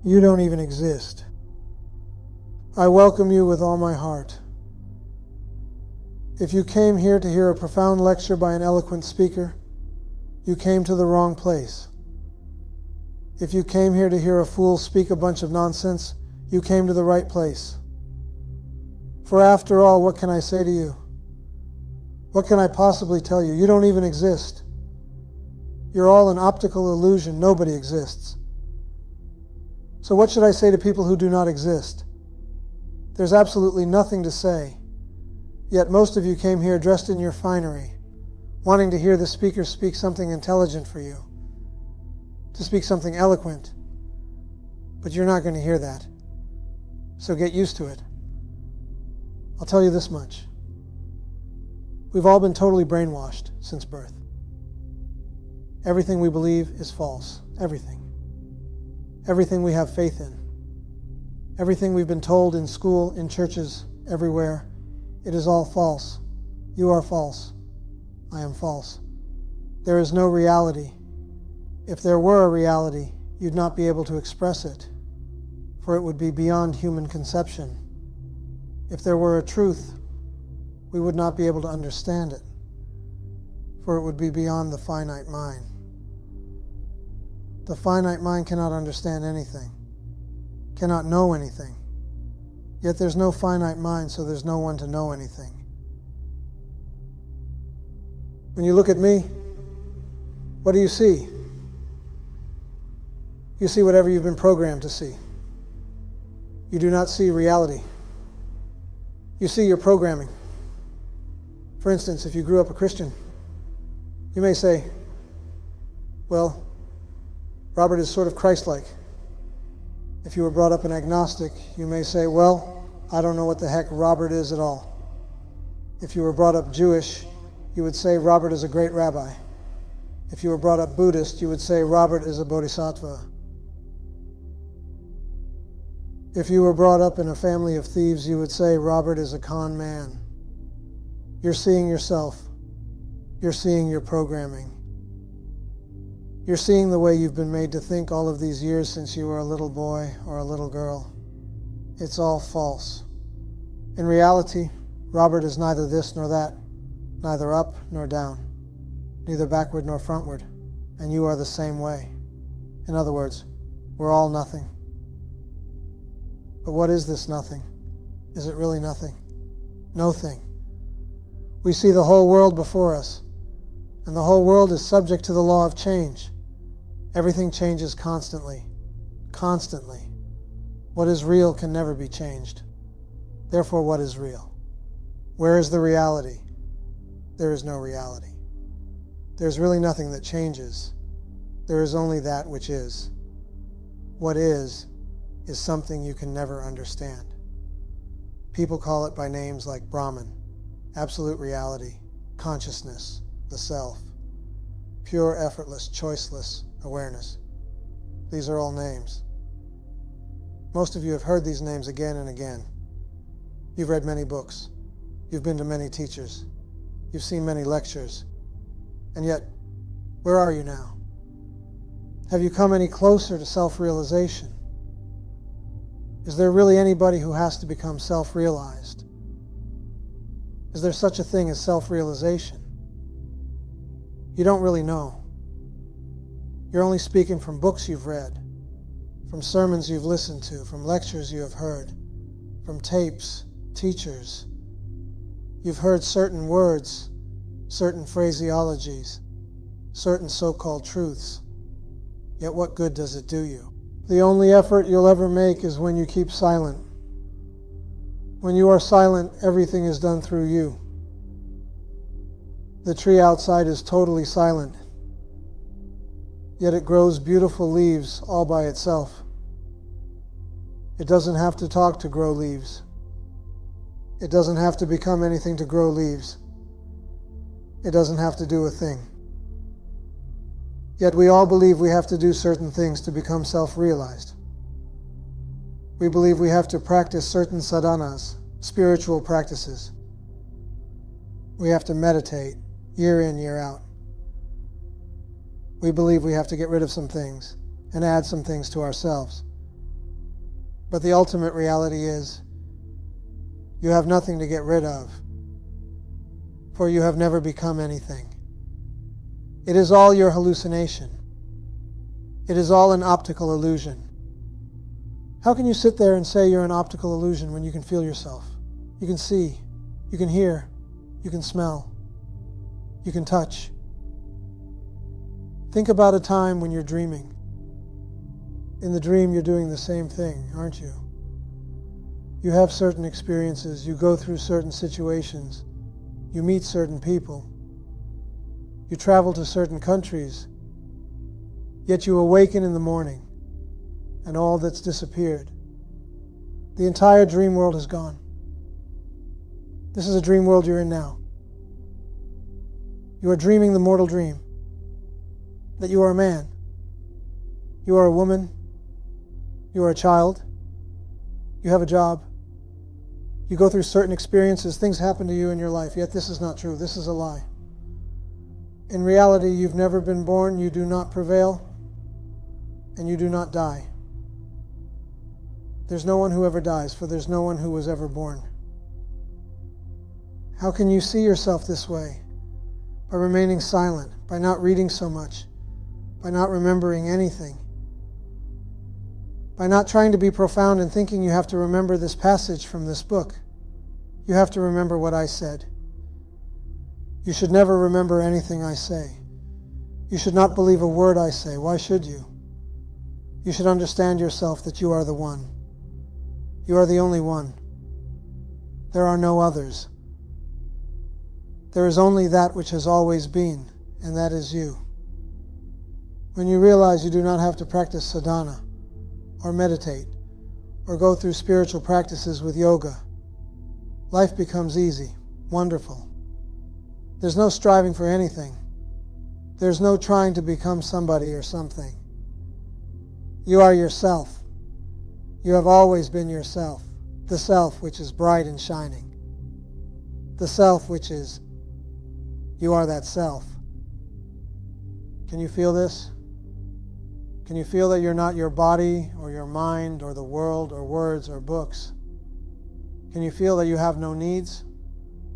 You don't even exist. I welcome you with all my heart. If you came here to hear a profound lecture by an eloquent speaker, you came to the wrong place. If you came here to hear a fool speak a bunch of nonsense, you came to the right place. For after all, what can I say to you? What can I possibly tell you? You don't even exist. You're all an optical illusion. Nobody exists. So what should I say to people who do not exist? There's absolutely nothing to say. Yet most of you came here dressed in your finery, wanting to hear the speaker speak something intelligent for you, to speak something eloquent. But you're not going to hear that. So get used to it. I'll tell you this much. We've all been totally brainwashed since birth. Everything we believe is false. Everything. Everything we have faith in. Everything we've been told in school, in churches, everywhere. It is all false. You are false. I am false. There is no reality. If there were a reality, you'd not be able to express it, for it would be beyond human conception. If there were a truth, we would not be able to understand it, for it would be beyond the finite mind. The finite mind cannot understand anything, cannot know anything. Yet there's no finite mind, so there's no one to know anything. When you look at me, what do you see? You see whatever you've been programmed to see. You do not see reality. You see your programming. For instance, if you grew up a Christian, you may say, well, Robert is sort of Christ-like. If you were brought up an agnostic, you may say, well, I don't know what the heck Robert is at all. If you were brought up Jewish, you would say Robert is a great rabbi. If you were brought up Buddhist, you would say Robert is a bodhisattva. If you were brought up in a family of thieves, you would say Robert is a con man. You're seeing yourself. You're seeing your programming. You're seeing the way you've been made to think all of these years since you were a little boy or a little girl. It's all false. In reality, Robert is neither this nor that, neither up nor down, neither backward nor frontward, and you are the same way. In other words, we're all nothing. But what is this nothing? Is it really nothing? No thing. We see the whole world before us, and the whole world is subject to the law of change. Everything changes constantly. Constantly. What is real can never be changed. Therefore, what is real? Where is the reality? There is no reality. There's really nothing that changes. There is only that which is. What is something you can never understand. People call it by names like Brahman, absolute reality, consciousness, the self, pure, effortless, choiceless awareness. These are all names. Most of you have heard these names again and again. You've read many books. You've been to many teachers. You've seen many lectures. And yet, where are you now? Have you come any closer to self-realization? Is there really anybody who has to become self-realized? Is there such a thing as self-realization? You don't really know. You're only speaking from books you've read, from sermons you've listened to, from lectures you have heard, from tapes, teachers. You've heard certain words, certain phraseologies, certain so-called truths. Yet what good does it do you? The only effort you'll ever make is when you keep silent. When you are silent, everything is done through you. The tree outside is totally silent, yet it grows beautiful leaves all by itself. It doesn't have to talk to grow leaves. It doesn't have to become anything to grow leaves. It doesn't have to do a thing. Yet we all believe we have to do certain things to become self-realized. We believe we have to practice certain sadhanas, spiritual practices. We have to meditate year in, year out. We believe we have to get rid of some things and add some things to ourselves. But the ultimate reality is you have nothing to get rid of, for you have never become anything. It is all your hallucination. It is all an optical illusion. How can you sit there and say you're an optical illusion when you can feel yourself? You can see, you can hear, you can smell, you can touch. Think about a time when you're dreaming. In the dream, you're doing the same thing, aren't you? You have certain experiences, you go through certain situations, you meet certain people, you travel to certain countries, yet you awaken in the morning and all that's disappeared. The entire dream world is gone. This is a dream world you're in now. You are dreaming the mortal dream that you are a man, you are a woman, you are a child, you have a job, you go through certain experiences, things happen to you in your life, yet this is not true, this is a lie. In reality, you've never been born, you do not prevail, and you do not die. There's no one who ever dies, for there's no one who was ever born. How can you see yourself this way? By remaining silent, by not reading so much, by not remembering anything, by not trying to be profound and thinking you have to remember this passage from this book. You have to remember what I said. You should never remember anything I say. You should not believe a word I say. Why should you? You should understand yourself that you are the one. You are the only one. There are no others. There is only that which has always been, and that is you. When you realize you do not have to practice sadhana, or meditate, or go through spiritual practices with yoga, life becomes easy, wonderful. There's no striving for anything. There's no trying to become somebody or something. You are yourself. You have always been yourself, the self which is bright and shining, the self which is, you are that self. Can you feel this? Can you feel that you're not your body or your mind or the world or words or books? Can you feel that you have no needs,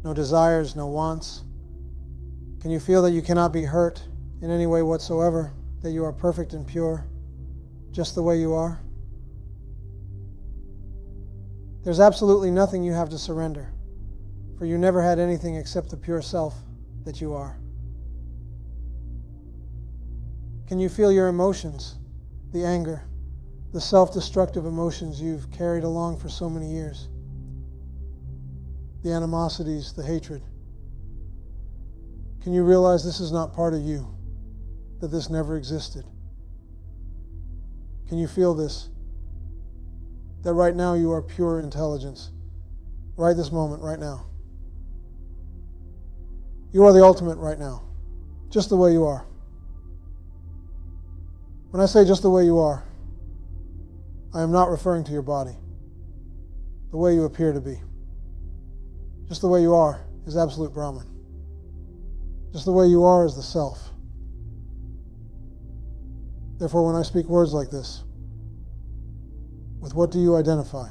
no desires, no wants? Can you feel that you cannot be hurt in any way whatsoever, that you are perfect and pure, just the way you are? There's absolutely nothing you have to surrender, for you never had anything except the pure self that you are. Can you feel your emotions, the anger, the self-destructive emotions you've carried along for so many years, the animosities, the hatred? Can you realize this is not part of you, that this never existed? Can you feel this? That right now you are pure intelligence, right this moment, right now. You are the ultimate right now, just the way you are. When I say just the way you are, I am not referring to your body, the way you appear to be. Just the way you are is absolute Brahman. Just the way you are is the self. Therefore, when I speak words like this, with what do you identify?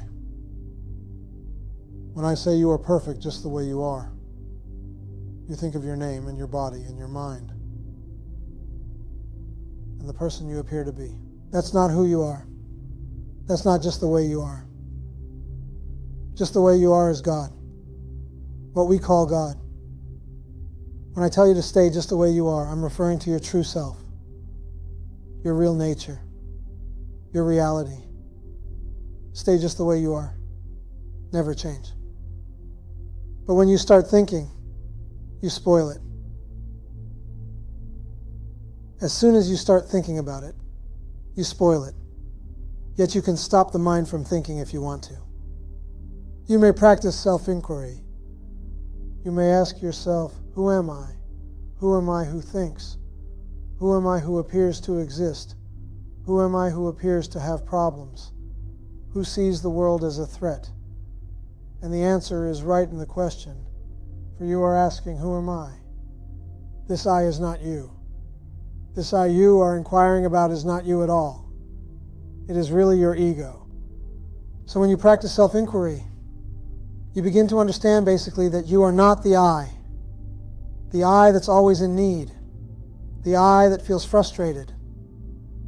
When I say you are perfect just the way you are, you think of your name and your body and your mind and the person you appear to be. That's not who you are. That's not just the way you are. Just the way you are is God, what we call God. When I tell you to stay just the way you are, I'm referring to your true self, your real nature, your reality. Stay just the way you are. Never change. But when you start thinking, you spoil it. As soon as you start thinking about it, you spoil it. Yet you can stop the mind from thinking if you want to. You may practice self-inquiry. You may ask yourself, who am I? Who am I who thinks? Who am I who appears to exist? Who am I who appears to have problems? Who sees the world as a threat? And the answer is right in the question, for you are asking, who am I? This I is not you. This I you are inquiring about is not you at all. It is really your ego. So when you practice self-inquiry, you begin to understand basically that you are not the I that's always in need, the I that feels frustrated,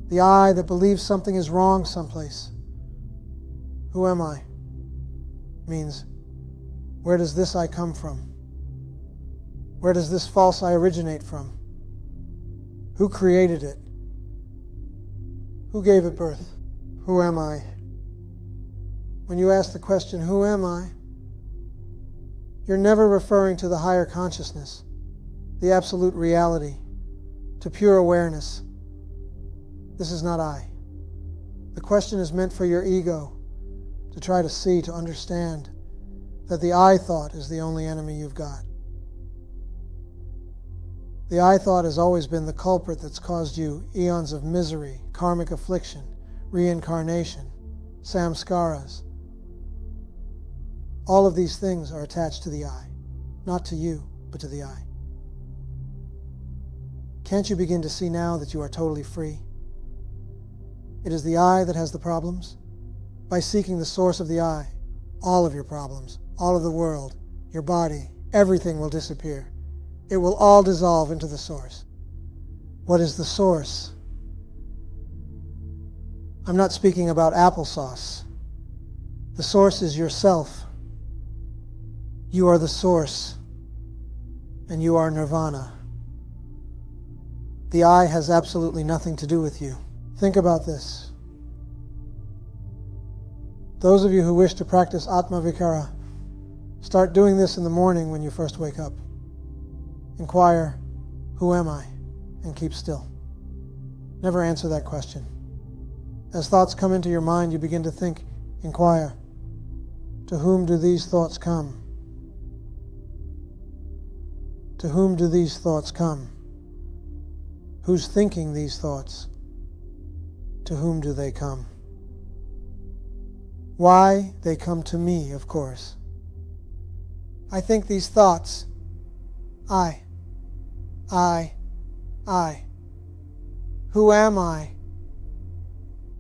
the I that believes something is wrong someplace. Who am I? Means, where does this I come from? Where does this false I originate from? Who created it? Who gave it birth? Who am I? When you ask the question, who am I? You're never referring to the higher consciousness, the absolute reality, to pure awareness. This is not I. The question is meant for your ego to try to see, to understand that the I thought is the only enemy you've got. The I thought has always been the culprit that's caused you eons of misery, karmic affliction, reincarnation, samskaras. All of these things are attached to the I, not to you, but to the I. Can't you begin to see now that you are totally free? It is the I that has the problems. By seeking the source of the I, all of your problems, all of the world, your body, everything will disappear. It will all dissolve into the source. What is the source? I'm not speaking about applesauce. The source is yourself. You are the source, and you are nirvana. The I has absolutely nothing to do with you. Think about this. Those of you who wish to practice Atma Vichara, start doing this in the morning when you first wake up. Inquire, who am I? And keep still. Never answer that question. As thoughts come into your mind, you begin to think, inquire, to whom do these thoughts come? To whom do these thoughts come? Who's thinking these thoughts? To whom do they come? Why? They come to me, of course. I think these thoughts. I. Who am I?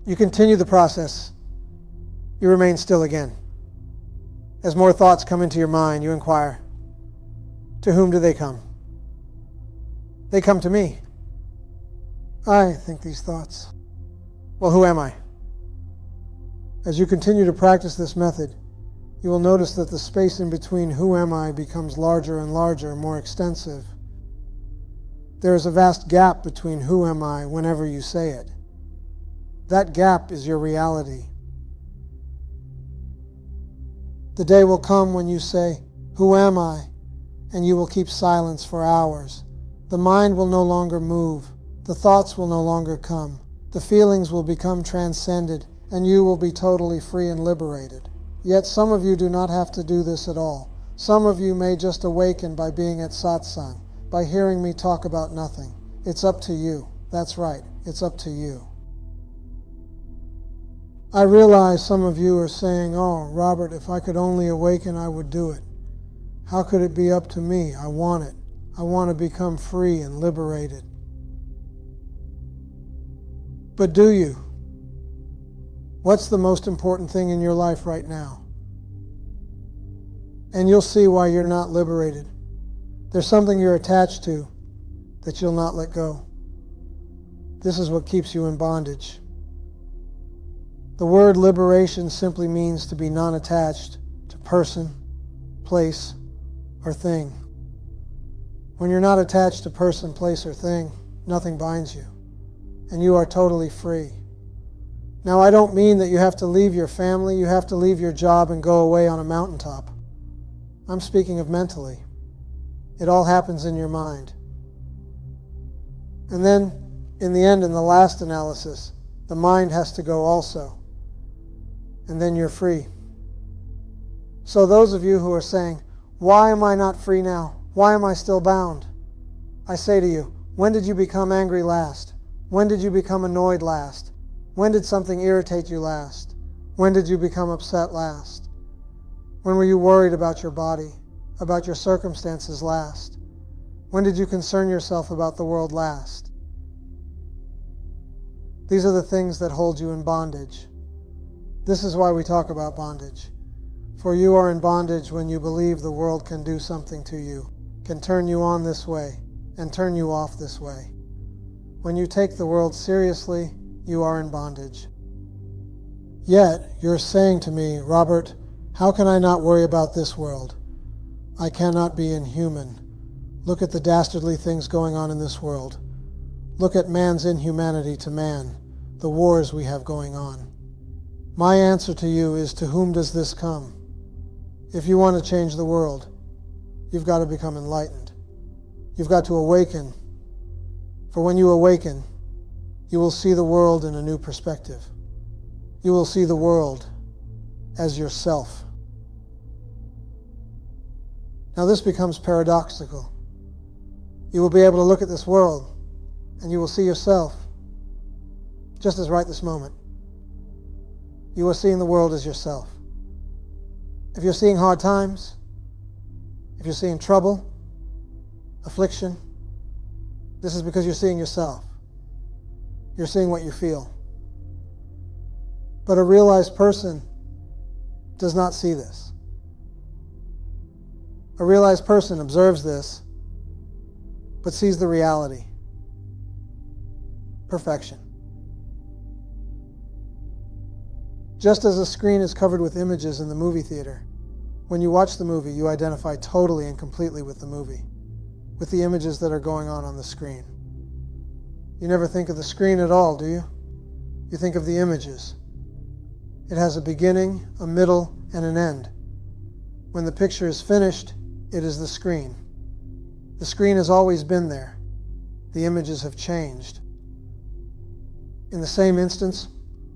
You continue the process. You remain still again. As more thoughts come into your mind, you inquire, to whom do they come? They come to me. I think these thoughts. Well, who am I? As you continue to practice this method, you will notice that the space in between who am I becomes larger and larger, more extensive. There is a vast gap between who am I whenever you say it. That gap is your reality. The day will come when you say, who am I? And you will keep silence for hours. The mind will no longer move. The thoughts will no longer come. The feelings will become transcended, and you will be totally free and liberated. Yet some of you do not have to do this at all. Some of you may just awaken by being at satsang, by hearing me talk about nothing. It's up to you. That's right. It's up to you. I realize some of you are saying, oh, Robert, if I could only awaken, I would do it. How could it be up to me? I want it. I want to become free and liberated. But do you? What's the most important thing in your life right now? And you'll see why you're not liberated. There's something you're attached to that you'll not let go. This is what keeps you in bondage. The word liberation simply means to be non-attached to person, place, or thing. When you're not attached to person, place, or thing, nothing binds you, and you are totally free. Now, I don't mean that you have to leave your family, you have to leave your job and go away on a mountaintop. I'm speaking of mentally. It all happens in your mind. And then, in the end, in the last analysis, the mind has to go also. And then you're free. So those of you who are saying, why am I not free now? Why am I still bound? I say to you, when did you become angry last? When did you become annoyed last? When did something irritate you last? When did you become upset last? When were you worried about your body, about your circumstances last? When did you concern yourself about the world last? These are the things that hold you in bondage. This is why we talk about bondage. For you are in bondage when you believe the world can do something to you, can turn you on this way and turn you off this way. When you take the world seriously, you are in bondage. Yet, you're saying to me, Robert, how can I not worry about this world? I cannot be inhuman. Look at the dastardly things going on in this world. Look at man's inhumanity to man, the wars we have going on. My answer to you is, to whom does this come? If you want to change the world, you've got to become enlightened. You've got to awaken. For when you awaken, you will see the world in a new perspective. You will see the world as yourself. Now this becomes paradoxical. You will be able to look at this world and you will see yourself just as right this moment. You are seeing the world as yourself. If you're seeing hard times, if you're seeing trouble, affliction, this is because you're seeing yourself. You're seeing what you feel. But a realized person does not see this. A realized person observes this, but sees the reality. Perfection. Just as a screen is covered with images in the movie theater, when you watch the movie, you identify totally and completely with the movie, with the images that are going on the screen. You never think of the screen at all, do you? You think of the images. It has a beginning, a middle, and an end. When the picture is finished, it is the screen. The screen has always been there. The images have changed. In the same instance,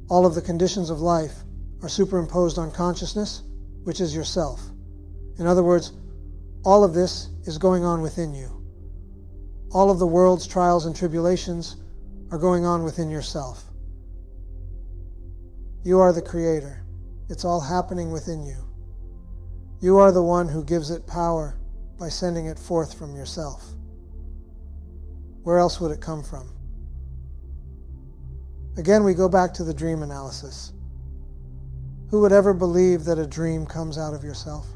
all of the conditions of life are superimposed on consciousness, which is yourself. In other words, all of this is going on within you. All of the world's trials and tribulations are going on within yourself. You are the creator. It's all happening within you. You are the one who gives it power by sending it forth from yourself. Where else would it come from? Again, we go back to the dream analysis. Who would ever believe that a dream comes out of yourself?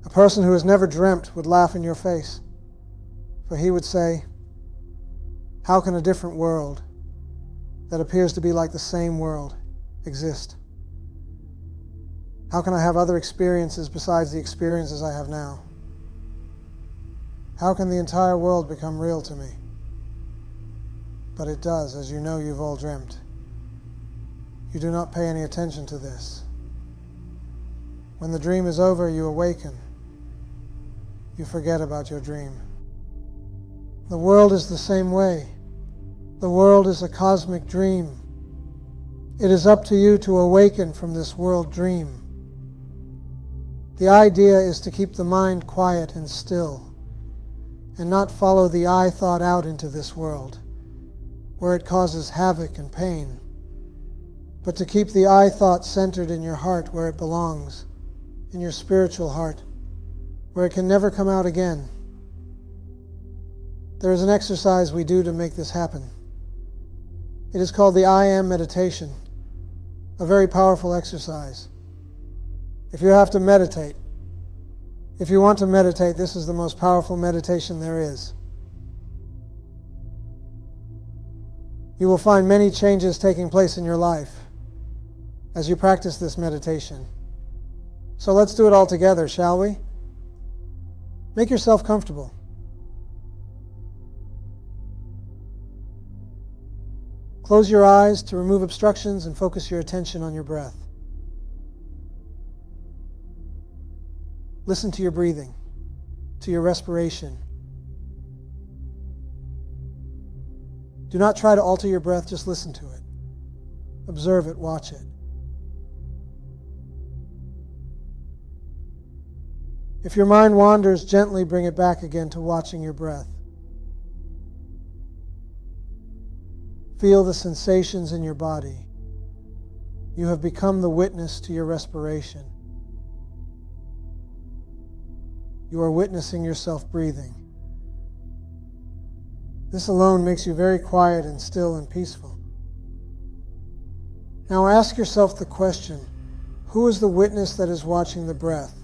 A person who has never dreamt would laugh in your face, for he would say, how can a different world that appears to be like the same world exist? How can I have other experiences besides the experiences I have now? How can the entire world become real to me? But it does, as you know you've all dreamt. You do not pay any attention to this. When the dream is over, you awaken. You forget about your dream. The world is the same way. The world is a cosmic dream. It is up to you to awaken from this world dream. The idea is to keep the mind quiet and still, and not follow the I thought out into this world, where it causes havoc and pain, but to keep the I thought centered in your heart where it belongs, in your spiritual heart, where it can never come out again. There is an exercise we do to make this happen. It is called the I Am meditation, a very powerful exercise. If you have to meditate, if you want to meditate, this is the most powerful meditation there is. You will find many changes taking place in your life as you practice this meditation. So let's do it all together, shall we? Make yourself comfortable. Close your eyes to remove obstructions and focus your attention on your breath. Listen to your breathing, to your respiration. Do not try to alter your breath, just listen to it. Observe it, watch it. If your mind wanders, gently bring it back again to watching your breath. Feel the sensations in your body. You have become the witness to your respiration. You are witnessing yourself breathing. This alone makes you very quiet and still and peaceful. Now ask yourself the question, who is the witness that is watching the breath?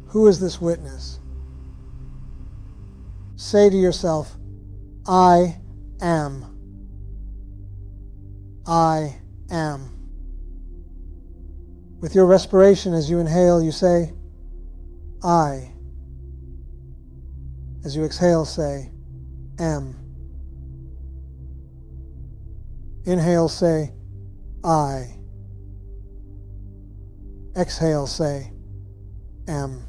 Who is this witness? Say to yourself, I am. I am. With your respiration, as you inhale, you say, I. As you exhale, say, am. Inhale, say, I. Exhale, say, am.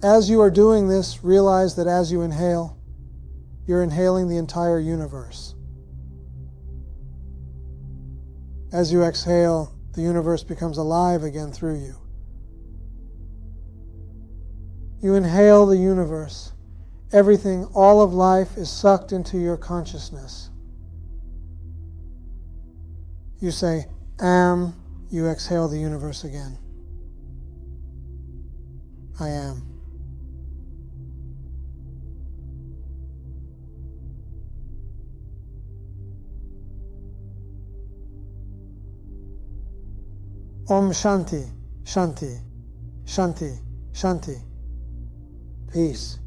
As you are doing this, realize that as you inhale, you're inhaling the entire universe. As you exhale, the universe becomes alive again through you. You inhale the universe. Everything, all of life is sucked into your consciousness. You say, am. You exhale the universe again. I am. Om Shanti, Shanti, Shanti, Shanti. Peace.